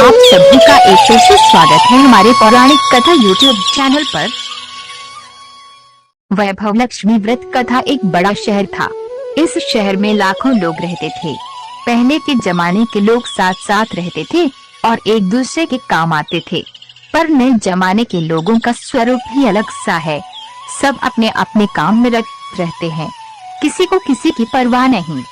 आप सभी का एक फिर से स्वागत है हमारे पौराणिक कथा यूट्यूब चैनल पर। वैभव लक्ष्मी व्रत कथा एक बड़ा शहर था। इस शहर में लाखों लोग रहते थे। पहले के जमाने के लोग साथ साथ रहते थे और एक दूसरे के काम आते थे, पर नए जमाने के लोगों का स्वरूप ही अलग सा है। सब अपने अपने काम में रहते हैं, किसी को किसी की परवाह नहीं।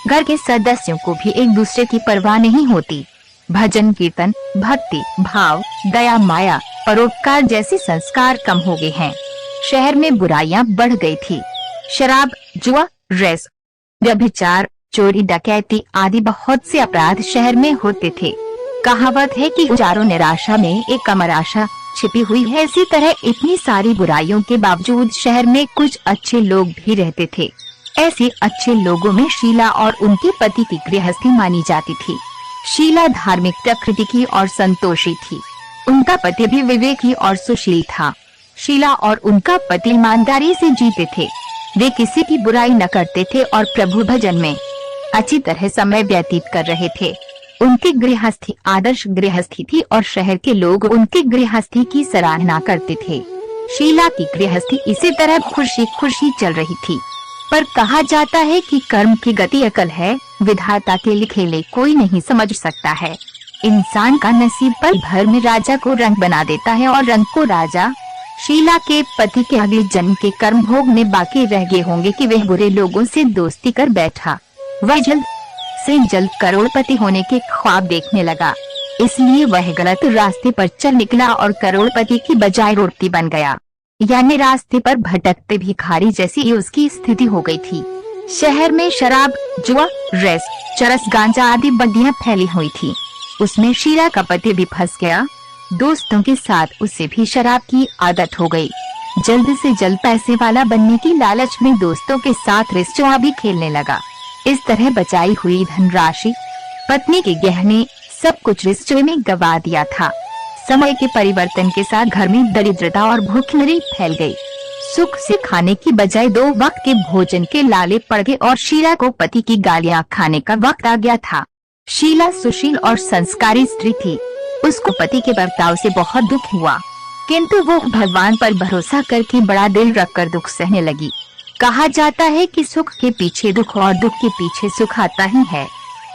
घर के सदस्यों को भी एक दूसरे की परवाह नहीं होती। भजन कीर्तन, भक्ति भाव, दया माया, परोपकार जैसे संस्कार कम हो गए हैं। शहर में बुराइयां बढ़ गई थी। शराब, जुआ, रेस, व्यभिचार, चोरी, डकैती आदि बहुत से अपराध शहर में होते थे। कहावत है कि चारों निराशा में एक अमर आशा छिपी हुई है। इसी तरह इतनी सारी बुराइयों के बावजूद शहर में कुछ अच्छे लोग भी रहते थे। ऐसे अच्छे लोगों में शीला और उनके पति की गृहस्थी मानी जाती थी। शीला धार्मिक प्रकृति की और संतोषी थी। उनका पति भी विवेकी और सुशील था। शीला और उनका पति ईमानदारी से जीते थे। वे किसी की बुराई न करते थे और प्रभु भजन में अच्छी तरह समय व्यतीत कर रहे थे। उनकी गृहस्थी आदर्श गृहस्थी थी और शहर के लोग उनकी गृहस्थी की सराहना करते थे। शीला की गृहस्थी इसी तरह खुशी खुशी चल रही थी। पर कहा जाता है कि कर्म की गति अकल है, विधाता के लिखेले कोई नहीं समझ सकता है। इंसान का नसीब पल भर में राजा को रंग बना देता है और रंग को राजा। शीला के पति के अगले जन्म के कर्म भोगने बाकी रह गए होंगे कि वह बुरे लोगों से दोस्ती कर बैठा। वह जल्द से जल्द करोड़पति होने के ख्वाब देखने लगा, इसलिए वह गलत रास्ते पर चल निकला और करोड़पति की बजाय रोटी बन गया, यानी रास्ते पर भटकते भिखारी जैसी उसकी स्थिति हो गई थी। शहर में शराब, जुआ, रेस, चरस, गांजा आदि बदियां फैली हुई थी। उसमें शीला का पति भी फंस गया। दोस्तों के साथ उसे भी शराब की आदत हो गई। जल्द से जल्द पैसे वाला बनने की लालच में दोस्तों के साथ रेस्टोरेंट भी खेलने लगा। इस तरह बचाई हुई धनराशि, पत्नी के गहने, सब कुछ रेस्टोरेंट में गवा दिया था। समय के परिवर्तन के साथ घर में दरिद्रता और भूखमरी फैल गई। सुख से खाने की बजाय 2 वक्त के भोजन के लाले पड़ गए और शीला को पति की गालियां खाने का वक्त आ गया था। शीला सुशील और संस्कारी स्त्री थी। उसको पति के बर्ताव से बहुत दुख हुआ, किंतु वो भगवान पर भरोसा करके बड़ा दिल रखकर दुख सहने लगी। कहा जाता है कि सुख के पीछे दुख और दुख के पीछे सुख आता ही है,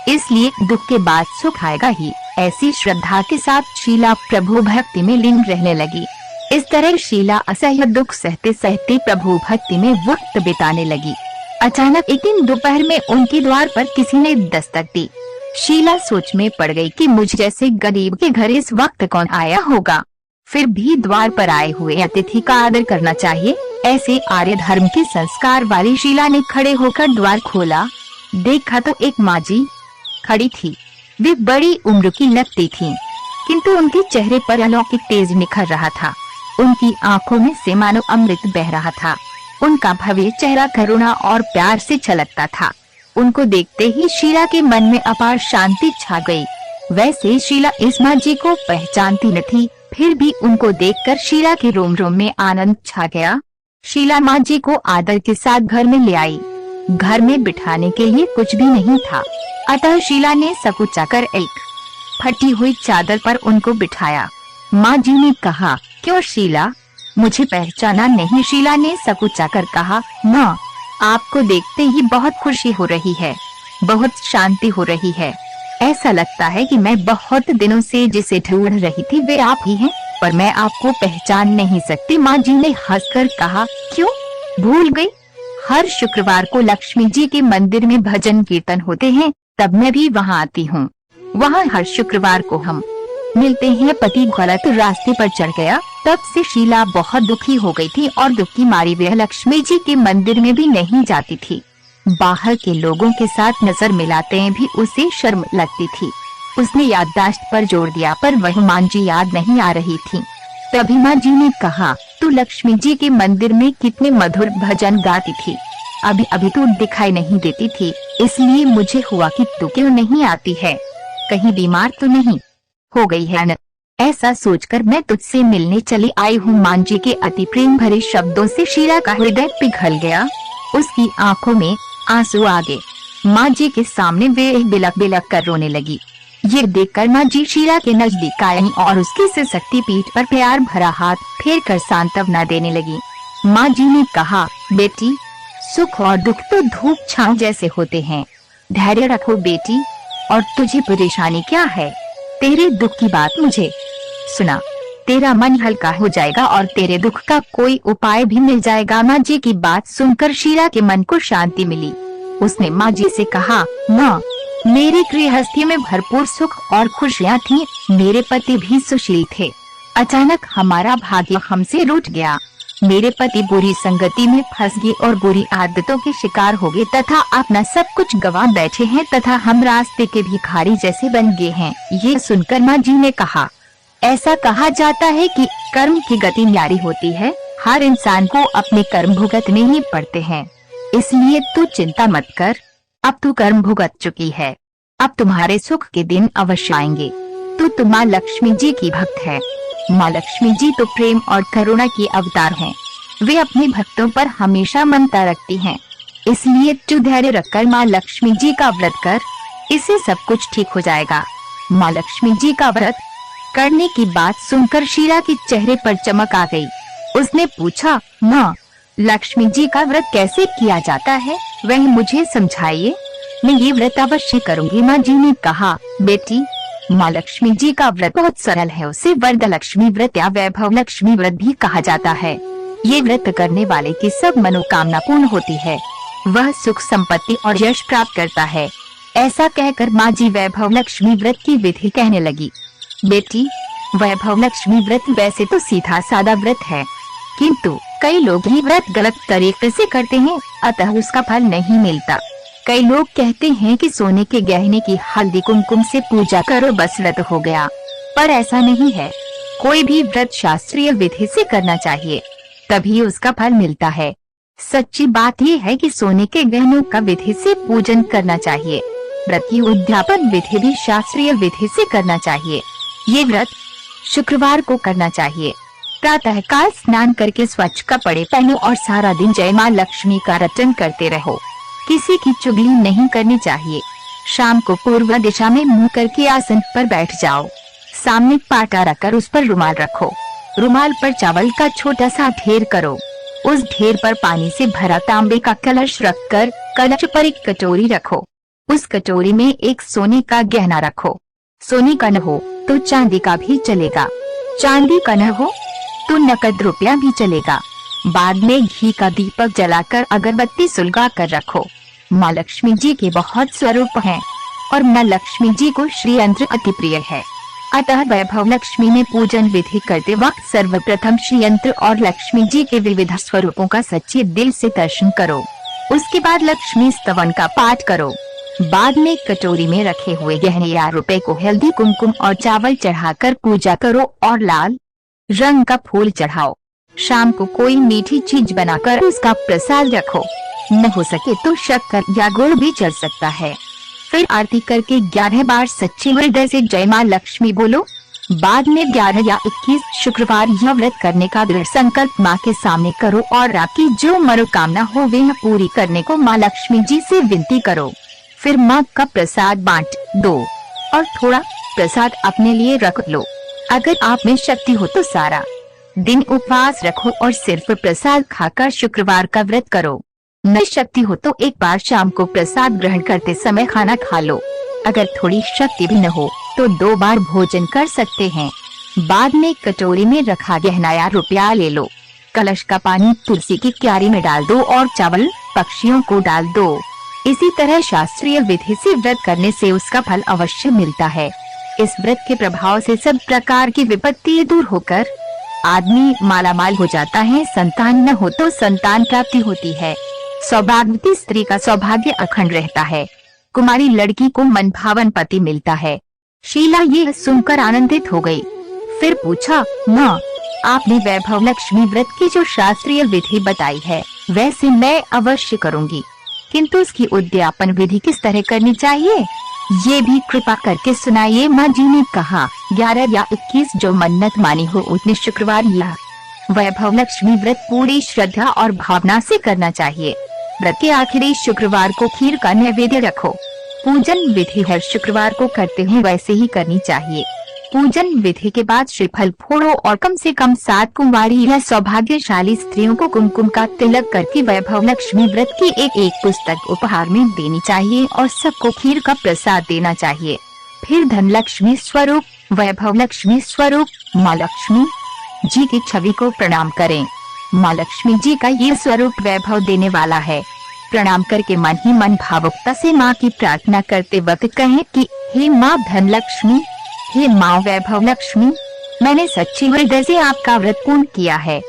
इसलिए दुख के बाद सुख आएगा ही। ऐसी श्रद्धा के साथ शीला प्रभु भक्ति में लीन रहने लगी। इस तरह शीला असह्य दुख सहते सहते प्रभु भक्ति में वक्त बिताने लगी। अचानक एक दिन दोपहर में उनके द्वार पर किसी ने दस्तक दी। शीला सोच में पड़ गई कि मुझ जैसे गरीब के घर इस वक्त कौन आया होगा। फिर भी द्वार पर आए हुए अतिथि का आदर करना चाहिए, ऐसे आर्य धर्म के संस्कार वाली शीला ने खड़े होकर द्वार खोला। देखा तो एक माँ जी खड़ी थी। वे बड़ी उम्र की लगती थीं, किंतु उनके चेहरे पर अलौकिक तेज निखर रहा था। उनकी आंखों में से मानो अमृत बह रहा था। उनका भव्य चेहरा करुणा और प्यार से छलकता था। उनको देखते ही शीला के मन में अपार शांति छा गई। वैसे शीला इस माँ जी को पहचानती न थी, फिर भी उनको देखकर शीला के रोम रोम में आनंद छा गया। शीला माँ जी को आदर के साथ घर में ले आई। घर में बिठाने के लिए कुछ भी नहीं था, अतः शीला ने सकुचाकर एक फटी हुई चादर पर उनको बिठाया। माँ जी ने कहा, क्यों शीला, मुझे पहचाना नहीं? शीला ने सकुचाकर कहा, माँ, आपको देखते ही बहुत खुशी हो रही है, बहुत शांति हो रही है। ऐसा लगता है कि मैं बहुत दिनों से जिसे ढूंढ रही थी वे आप ही हैं, पर मैं आपको पहचान नहीं सकती। माँ जी ने हंसकर कहा, क्यों भूल गई? हर शुक्रवार को लक्ष्मी जी के मंदिर में भजन कीर्तन होते हैं, तब मैं भी वहाँ आती हूँ। वहाँ हर शुक्रवार को हम मिलते हैं। पति गलत रास्ते पर चढ़ गया। तब से शीला बहुत दुखी हो गई थी और दुख की मारी वह लक्ष्मी जी के मंदिर में भी नहीं जाती थी। बाहर के लोगों के साथ नजर मिलाते हैं भी उसे शर्म लगती थी। उसने याददाश्त पर जोर दिया, पर वह माँ जी याद नहीं आ रही थी। तभी माँ जी ने कहा, तू लक्ष्मी जी के मंदिर में कितने मधुर भजन गाती थी, अभी अभी तू दिखाई नहीं देती थी, इसलिए मुझे हुआ कि तू क्यों नहीं आती है, कहीं बीमार तो नहीं हो गई है न? ऐसा सोचकर मैं तुझसे मिलने चली आई हूँ। माँ जी के अति प्रेम भरे शब्दों से शीला का हृदय पिघल गया। उसकी आंखों में आंसू आ गए। माँ जी के सामने वे बिलक बिलक कर रोने लगी। ये देखकर माँ जी शीला के नजदीक आई और उसकी सिसकती पीठ पर प्यार भरा हाथ फेर कर सांत्वना देने लगी। माँ जी ने कहा, बेटी, सुख और दुख तो धूप छांव जैसे होते हैं। धैर्य रखो बेटी। और तुझे परेशानी क्या है? तेरे दुख की बात मुझे सुना, तेरा मन हल्का हो जाएगा और तेरे दुख का कोई उपाय भी मिल जाएगा। माँ जी की बात सुनकर शीला के मन को शांति मिली। उसने माँ जी से कहा, माँ, मेरी गृहस्थी में भरपूर सुख और खुशियाँ थीं। मेरे पति भी सुशील थे। अचानक हमारा भाग्य हमसे रूठ गया। मेरे पति बुरी संगति में फंस गए और बुरी आदतों के शिकार हो गए तथा अपना सब कुछ गंवा बैठे हैं तथा हम रास्ते के भिखारी जैसे बन गए हैं। ये सुनकर माँ जी ने कहा, ऐसा कहा जाता है कि कर्म की गति न्यारी होती है। हर इंसान को अपने कर्म भुगतने ही पड़ते हैं, इसलिए तू चिंता मत कर। अब तू कर्म भुगत चुकी है, अब तुम्हारे सुख के दिन अवश्य आएंगे। तू माँ लक्ष्मी जी की भक्त है। माँ लक्ष्मी जी तो प्रेम और करुणा की अवतार हैं। वे अपने भक्तों पर हमेशा ममता रखती हैं। इसलिए तू धैर्य रखकर माँ लक्ष्मी जी का व्रत कर, इससे सब कुछ ठीक हो जाएगा। माँ लक्ष्मी जी का व्रत करने की बात सुनकर शीला के चेहरे पर चमक आ गई। उसने पूछा, माँ, लक्ष्मी जी का व्रत कैसे किया जाता है, वह मुझे समझाइए। मैं ये व्रत अवश्य करूँगी। माँ जी ने कहा, बेटी, माँ लक्ष्मी जी का व्रत बहुत सरल है। उसे वरद लक्ष्मी व्रत या वैभव लक्ष्मी व्रत भी कहा जाता है। ये व्रत करने वाले की सब मनोकामना पूर्ण होती है। वह सुख संपत्ति और यश प्राप्त करता है। ऐसा कहकर माँ जी वैभव लक्ष्मी व्रत की विधि कहने लगी। बेटी, वैभव लक्ष्मी व्रत वैसे तो सीधा सादा व्रत है, किंतु कई लोग ये व्रत गलत तरीके से करते हैं, अतः उसका फल नहीं मिलता। कई लोग कहते हैं कि सोने के गहने की हल्दी कुमकुम से पूजा करो बस व्रत हो गया, पर ऐसा नहीं है। कोई भी व्रत शास्त्रीय विधि से करना चाहिए, तभी उसका फल मिलता है। सच्ची बात यह है कि सोने के गहनों का विधि से पूजन करना चाहिए। व्रत की उद्यापन विधि भी शास्त्रीय विधि से करना चाहिए। ये व्रत शुक्रवार को करना चाहिए। प्रातः काल स्नान करके स्वच्छ कपड़े पहनो और सारा दिन जय माँ लक्ष्मी का रटन करते रहो। किसी की चुगली नहीं करनी चाहिए। शाम को पूर्व दिशा में मुंह करके आसन पर बैठ जाओ। सामने पाटा रखकर उस पर रुमाल रखो। रुमाल पर चावल का छोटा सा ढेर करो। उस ढेर पर पानी से भरा तांबे का कलश रखकर कलश पर एक कटोरी रखो। उस कटोरी में एक सोने का गहना रखो। सोने का न हो तो चांदी का भी चलेगा। चांदी का न हो तो नकद रुपया भी चलेगा। बाद में घी का दीपक जलाकर अगरबत्ती सुलगा कर रखो। माँ लक्ष्मी जी के बहुत स्वरूप हैं और माँ लक्ष्मी जी को श्री यंत्र अति प्रिय है। अतः वैभव लक्ष्मी में पूजन विधि करते वक्त सर्वप्रथम श्री यंत्र और लक्ष्मी जी के विविध स्वरूपों का सच्चे दिल से दर्शन करो। उसके बाद लक्ष्मी स्तवन का पाठ करो। बाद में कटोरी में रखे हुए गहने या रुपए को हल्दी कुमकुम और चावल चढ़ाकर पूजा करो और लाल रंग का फूल चढ़ाओ। शाम को कोई मीठी चीज बनाकर उसका प्रसाद रखो। न हो सके तो शक्कर या गुड़ भी चढ़ सकता है। फिर आरती करके 11 बार सच्चे हृदय से जय माँ लक्ष्मी बोलो। बाद में 11 या 21 शुक्रवार यह व्रत करने का दृढ़ संकल्प माँ के सामने करो और आपकी जो मनोकामना हो वह पूरी करने को माँ लक्ष्मी जी से विनती करो। फिर माँ का प्रसाद बांट दो और थोड़ा प्रसाद अपने लिए रख लो। अगर आप में शक्ति हो तो सारा दिन उपवास रखो और सिर्फ प्रसाद खाकर शुक्रवार का व्रत करो। न शक्ति हो तो एक बार शाम को प्रसाद ग्रहण करते समय खाना खा लो। अगर थोड़ी शक्ति भी न हो तो 2 बार भोजन कर सकते हैं। बाद में कटोरी में रखा गहना या रुपया ले लो। कलश का पानी तुलसी की क्यारी में डाल दो और चावल पक्षियों को डाल दो। इसी तरह शास्त्रीय विधि से व्रत करने से उसका फल अवश्य मिलता है। इस व्रत के प्रभाव से सब प्रकार की विपत्ति दूर होकर आदमी मालामाल हो जाता है। संतान न हो तो संतान प्राप्ति होती है। सौभाग्यवती स्त्री का सौभाग्य अखंड रहता है। कुमारी लड़की को मनभावन पति मिलता है। शीला यह सुनकर आनंदित हो गई। फिर पूछा, माँ, आपने वैभव लक्ष्मी व्रत की जो शास्त्रीय विधि बताई है वैसे मैं अवश्य करूँगी, किंतु उसकी उद्यापन विधि किस तरह करनी चाहिए ये भी कृपा करके सुनाइए। माँ जी ने कहा, 11 या 21 जो मन्नत मानी हो उतने शुक्रवार यह वैभव लक्ष्मी व्रत पूरी श्रद्धा और भावना से करना चाहिए। व्रत के आखिरी शुक्रवार को खीर का नैवेद्य रखो। पूजन विधि हर शुक्रवार को करते हैं वैसे ही करनी चाहिए। पूजन विधि के बाद श्रीफल फोड़ो और कम से कम 7 कुंवारी या सौभाग्यशाली स्त्रियों को कुमकुम का तिलक करके वैभव लक्ष्मी व्रत की एक पुस्तक उपहार में देनी चाहिए और सबको खीर का प्रसाद देना चाहिए। फिर धन लक्ष्मी स्वरूप, वैभव लक्ष्मी स्वरूप माँ लक्ष्मी जी की छवि को प्रणाम करें। माँ लक्ष्मी जी का ये स्वरूप वैभव देने वाला है। प्रणाम करके मन ही मन भावुकता से माँ की प्रार्थना करते वक्त कहें कि हे माँ धन लक्ष्मी, हे माँ वैभव लक्ष्मी, मैंने सच्ची हृदय से आपका व्रत पूर्ण किया है,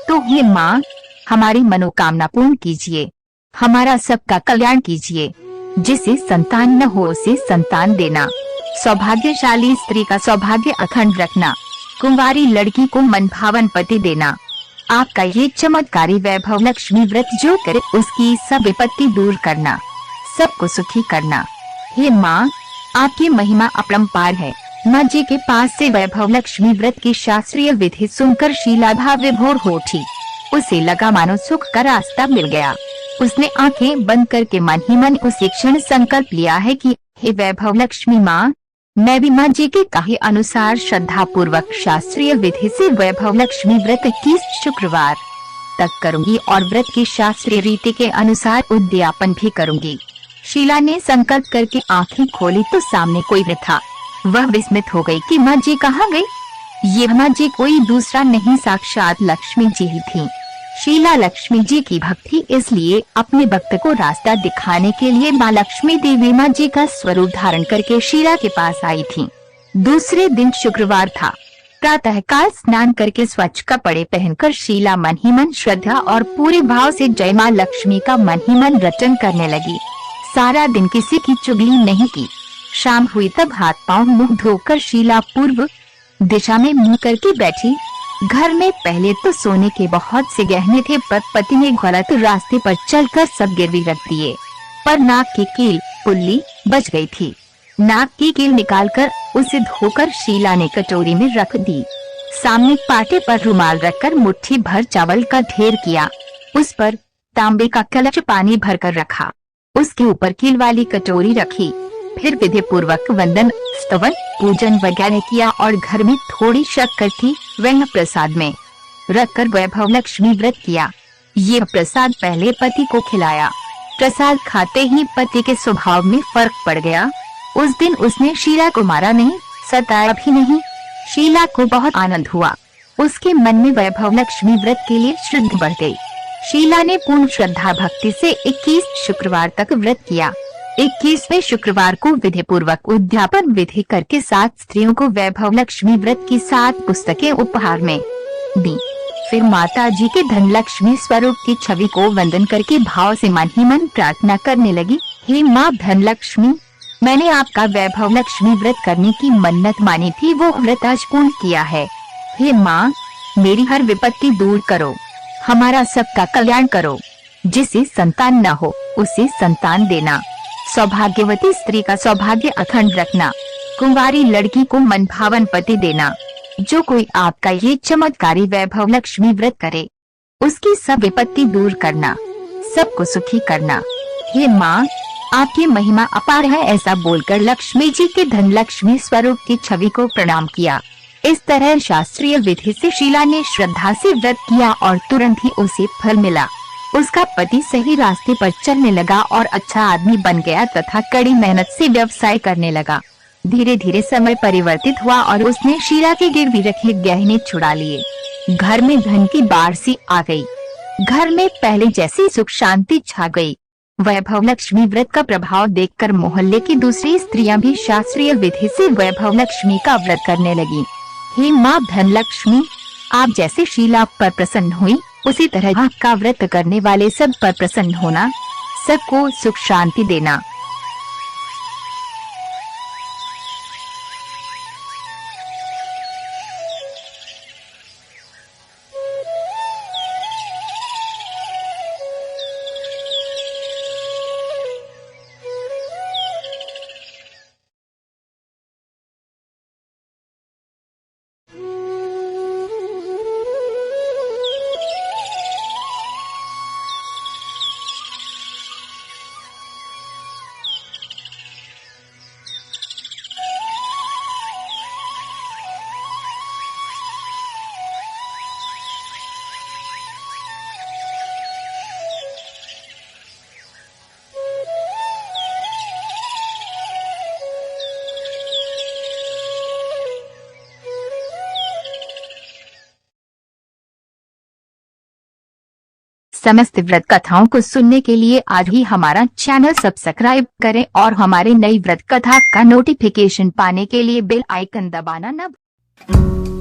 तो हे माँ हमारी मनोकामना पूर्ण कीजिए, हमारा सबका कल्याण कीजिए। जिसे संतान न हो उसे संतान देना, सौभाग्यशाली स्त्री का सौभाग्य अखंड रखना, कुंवारी लड़की को मनभावन पति देना। आपका ये चमत्कारी वैभव लक्ष्मी व्रत जो करे उसकी सब विपत्ति दूर करना, सबको सुखी करना। हे माँ आपकी महिमा अपरंपार है। माँ जी के पास से वैभव लक्ष्मी व्रत की शास्त्रीय विधि सुनकर शीला भाव विभोर हो उठी। उसे लगा मानो सुख का रास्ता मिल गया। उसने आंखें बंद करके मन ही मन उसी क्षण संकल्प लिया है कि हे वैभव लक्ष्मी माँ, मैं भी माँ जी के कहे अनुसार श्रद्धा पूर्वक शास्त्रीय विधि से वैभव लक्ष्मी व्रत 21 शुक्रवार तक करूंगी और व्रत की शास्त्रीय रीति के अनुसार उद्यापन भी करूंगी। शीला ने संकल्प करके आंखें खोली तो सामने कोई न था। वह विस्मित हो गई कि माँ जी कहाँ गई। ये माँ जी कोई दूसरा नहीं साक्षात लक्ष्मी जी ही थी। शीला लक्ष्मी जी की भक्त थी, इसलिए अपने भक्त को रास्ता दिखाने के लिए माँ लक्ष्मी देवी माँ जी का स्वरूप धारण करके शीला के पास आई थी। दूसरे दिन शुक्रवार था। प्रातःकाल स्नान करके स्वच्छ कपड़े पहनकर शीला मन ही मन श्रद्धा और पूरे भाव से जय माँ लक्ष्मी का मन ही मन रटन करने लगी। सारा दिन किसी की चुगली नहीं की। शाम हुई तब हाथ पांव मुंह धोकर शीला पूर्व दिशा में मुंह करके बैठी। घर में पहले तो सोने के बहुत से गहने थे, पर पति ने गलत रास्ते पर चलकर सब गिरवी रख दिए। पर नाक की कील पुल्ली बच गई थी। नाक की कील निकालकर उसे धोकर शीला ने कटोरी में रख दी। सामने पाटे पर रुमाल रखकर मुट्ठी भर चावल का ढेर किया। उस पर तांबे का कलश पानी भरकर रखा। उसके ऊपर कील वाली कटोरी रखी। फिर विधि पूर्वक वंदन स्तवन पूजन वगैरह किया और घर में थोड़ी शक्कर थी, वह प्रसाद में रखकर वैभव लक्ष्मी व्रत किया। ये प्रसाद पहले पति को खिलाया। प्रसाद खाते ही पति के स्वभाव में फर्क पड़ गया। उस दिन उसने शीला को मारा नहीं, सताया भी नहीं। शीला को बहुत आनंद हुआ। उसके मन में वैभव लक्ष्मी व्रत के लिए श्रद्धा बढ़ गई। शीला ने पूर्ण श्रद्धा भक्ति से 21 शुक्रवार तक व्रत किया। 21वें शुक्रवार को विधि पूर्वक उद्यापन विधि करके 7 स्त्रियों को वैभव लक्ष्मी व्रत की 7 पुस्तकें उपहार में दी। फिर माता जी के धन लक्ष्मी स्वरूप की छवि को वंदन करके भाव से मन ही मन प्रार्थना करने लगी, हे माँ धन लक्ष्मी, मैंने आपका वैभव लक्ष्मी व्रत करने की मन्नत मानी थी, वो व्रत आज पूर्ण किया है। हे माँ मेरी हर विपत्ति दूर करो, हमारा सबका कल्याण करो। जिसे संतान न हो उसे संतान देना, सौभाग्यवती स्त्री का सौभाग्य अखंड रखना, कुंवारी लड़की को मनभावन पति देना। जो कोई आपका ये चमत्कारी वैभव लक्ष्मी व्रत करे उसकी सब विपत्ति दूर करना, सबको सुखी करना। हे माँ आपकी महिमा अपार है। ऐसा बोलकर लक्ष्मी जी के धन लक्ष्मी स्वरूप की छवि को प्रणाम किया। इस तरह शास्त्रीय विधि से शीला ने श्रद्धा से व्रत किया और तुरंत ही उसे फल मिला। उसका पति सही रास्ते पर चलने लगा और अच्छा आदमी बन गया तथा कड़ी मेहनत से व्यवसाय करने लगा। धीरे धीरे समय परिवर्तित हुआ और उसने शीला के गिरवी रखे गहने छुड़ा लिए। घर में धन की बाढ़ सी आ गई। घर में पहले जैसी सुख शांति छा गई। वैभव लक्ष्मी व्रत का प्रभाव देखकर मोहल्ले की दूसरी स्त्रियां भी शास्त्रीय विधि से वैभव लक्ष्मी का व्रत करने लगी। हे माँ धन लक्ष्मी, आप जैसे शीला पर प्रसन्न हुई, उसी तरह आपका व्रत करने वाले सब पर प्रसन्न होना, सबको सुख शांति देना। समस्त व्रत कथाओं को सुनने के लिए आज ही हमारा चैनल सब्सक्राइब करें और हमारे नई व्रत कथा का नोटिफिकेशन पाने के लिए बेल आइकन दबाना न भूलें।